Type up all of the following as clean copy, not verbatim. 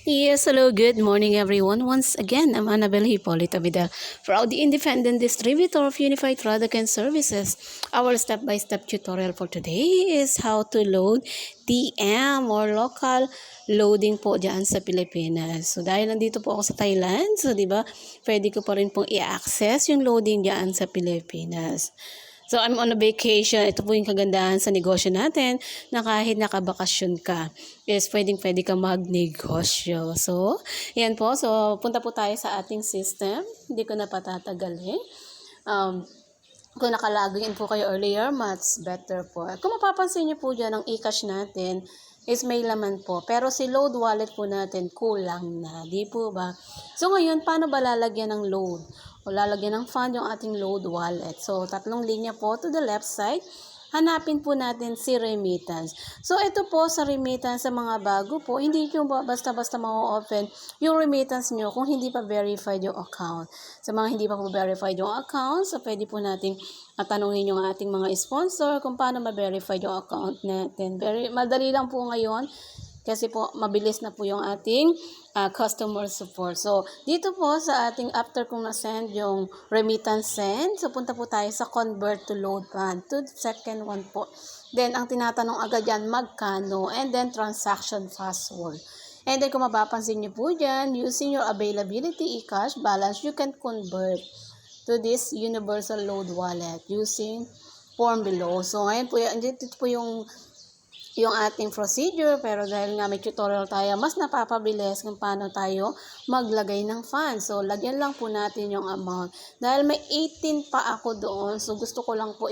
Yes, hello, good morning everyone. Once again, I'm Annabelle Hipolita Vidal, proud independent distributor of Unified Product and Services. Our step-by-step tutorial for today is how to load TM or local loading po dyan sa Pilipinas. So dahil nandito po ako sa Thailand, so di ba, pwede ko pa rin pong i-access yung loading dyan sa Pilipinas. So, I'm on a vacation. Ito po yung kagandahan sa negosyo natin na kahit nakabakasyon ka, is pwedeng-pwede ka magnegosyo. So, yan po. So, punta po tayo sa ating system. Hindi ko na patatagalin. Kung nakalagin po kayo earlier, much better po. Kung mapapansin niyo po dyan, ang e-cash natin is may laman po. Pero si load wallet po natin, kulang na. Di po ba? So, ngayon, paano ba lalagyan ng load? O lalagyan ng fund yung ating load wallet. So, tatlong linya po to the left side. Hanapin po natin si remittance. So, ito po sa remittance sa mga bago po, hindi nyo basta-basta ma-open yung remittance nyo kung hindi pa verified yung account. Sa mga hindi pa po verified yung account, so pwede po natin tanungin yung ating mga sponsor kung paano ma-verify yung account natin. Madali lang po ngayon kasi po mabilis na po yung ating customer support. So, dito po sa ating after kung na-send yung remittance send, so punta po tayo sa convert to load fund, to second one po. Then, ang tinatanong agad yan, magkano, and then transaction password. And then, kung mapapansin nyo po dyan, using your availability e-cash balance, you can convert to this universal load wallet using form below. So, ngayon po, dito po yung ating procedure, pero dahil nga may tutorial tayo, mas napapabilis kung paano tayo maglagay ng funds. So, lagyan lang po natin yung amount. Dahil may 18 pa ako doon, so gusto ko lang po,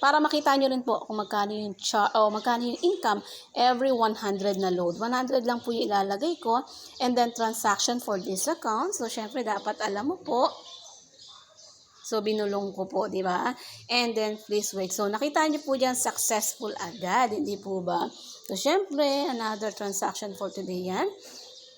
para makita nyo rin po kung magkano yung, magkano yung income every 100 na load. 100 lang po yung ilalagay ko, and then transaction for this account. So, syempre, dapat alam mo po. So, binulong ko po, di ba? And then, please wait. So, nakita niyo po dyan, successful agad, hindi po ba? So, syempre, another transaction for today yan.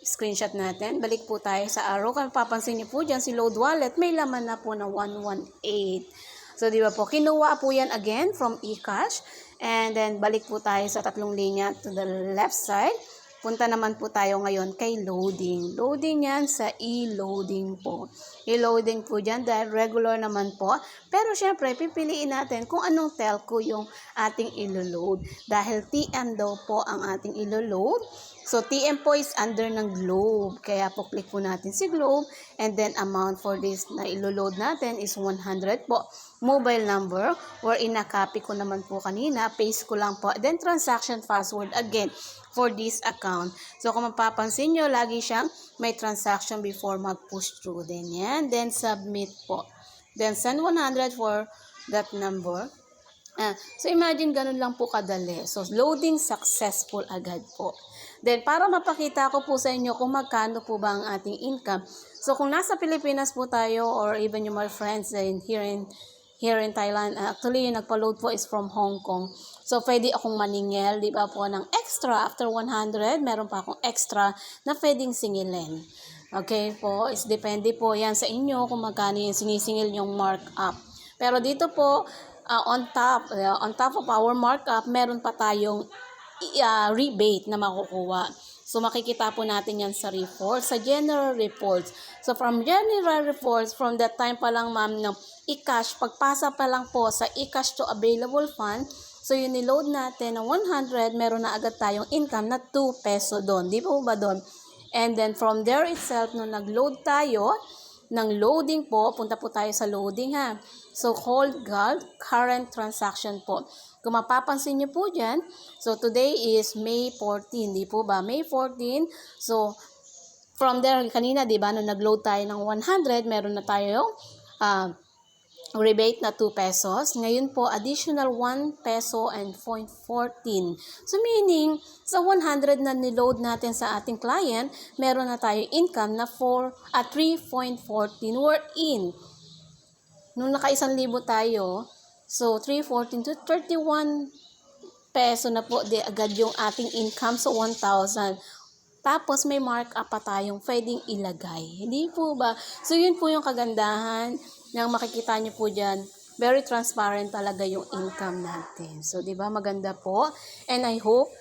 Screenshot natin. Balik po tayo sa arrow. Kung papansin niyo po dyan, si load wallet, may laman na po na 118. So, di ba po? Kinuha po yan again from eCash. And then, balik po tayo sa tatlong linya to the left side. Punta naman po tayo ngayon kay loading. Loading yan sa e-loading po. E-loading po dyan dahil regular naman po. Pero syempre, pipiliin natin kung anong telco yung ating ilo-load. Dahil TM daw po ang ating ilo-load. So, TM po is under ng Globe. Kaya po, click po natin si Globe. And then, amount for this na ilo-load natin is 100 po. Mobile number, wherein na-copy ko naman po kanina. Paste ko lang po. Then, transaction password again for this account. So, kung mapapansin nyo, lagi siyang may transaction before mag-push through. Then, yan. Then, submit po. Then, send 100 for that number. So, imagine ganun lang po kadali. So, loading successful agad po. Then, para mapakita ko po sa inyo kung magkano po ba ang ating income. So, kung nasa Pilipinas po tayo or even yung my friends here in Thailand, actually, yung nagpa-load po is from Hong Kong. So, pwede akong maningil, di ba po, ng extra. After 100, meron pa akong extra na pwedeng singilin. Okay po, is depende po yan sa inyo kung magkano yung sinisingil yung markup. Pero dito po, on top of our markup, meron pa tayong rebate na makukuha. So, makikita po natin yan sa reports, sa general reports. So, from general reports, from that time pa lang, ma'am, no, e-cash, pagpasa pa lang po sa e-cash to available fund, so, yun niload natin na 100, meron na agad tayong income na 2 peso doon. Di po ba doon? And then, from there itself, nung nag-load tayo, ng loading po, punta po tayo sa loading ha. So, hold current transaction po. Kung mapapansin nyo po dyan, so today is May 14, di po ba? May 14, so from there, kanina, di ba, nung nag-load tayo ng 100, meron na tayo rebate na 2 pesos. Ngayon po, additional 1 peso and 0.14. So, meaning, sa 100 na niload natin sa ating client, meron na tayo income na 3.14. We're in. Nung naka-1,000 tayo, so 3.14 to 31 peso na po di agad yung ating income sa 1,000. Tapos may markup pa tayong pwedeng ilagay. Hindi po ba? So yun po yung kagandahan ng makikita nyo po dyan. Very transparent talaga yung income natin. So, di ba maganda po? And I hope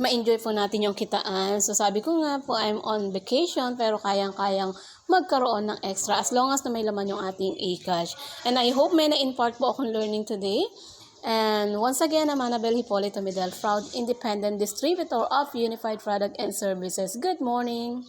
ma-enjoy po natin yung kitaan. So sabi ko nga po, I'm on vacation pero kayang-kayang magkaroon ng extra as long as na may laman yung ating e-cash. And I hope may na-impart po akong learning today. And once again, I'm Annabel Hipolito Medel, proud independent distributor of Unified Product and Services. Good morning!